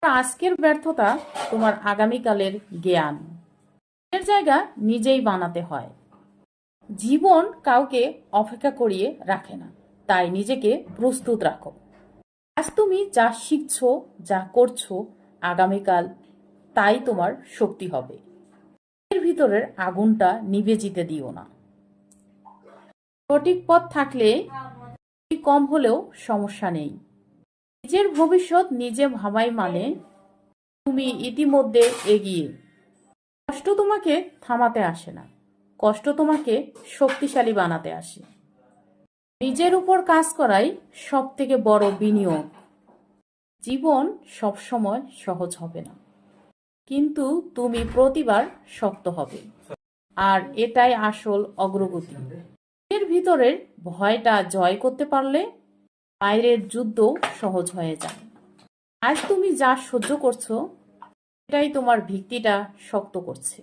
আজকের ব্যর্থতা তোমার আগামীকালের জ্ঞান। এর জায়গা নিজেই বানাতে হয়। জীবন কাউকে অপেক্ষা করিয়ে রাখে না, তাই নিজেকে প্রস্তুত রাখো। আজ তুমি যা শিখছো, যা করছো, আগামীকাল তাই তোমার শক্তি হবে। এর ভিতরের আগুনটা নিভে যেতে দিও না। সঠিক পথ থাকলে কম হলেও সমস্যা নেই। নিজের ভবিষ্যৎ নিজে ভাবাই মানে তুমি ইতিমধ্যে এগিয়ে। কষ্ট তোমাকে থামাতে আসে না, কষ্ট তোমাকে শক্তিশালী বানাতে আসে। নিজের উপর কাজ করাই সব থেকে বড় বিনিয়োগ। জীবন সবসময় সহজ হবে না, কিন্তু তুমি প্রতিবার শক্ত হবে, আর এটাই আসল অগ্রগতি। এর ভিতরের ভয়টা জয় করতে পারলে বাইরের যুদ্ধ সহজ হয়ে যায়। আজ তুমি যা সহ্য করছো, এটাই তোমার ভিত্তিটা শক্ত করছে।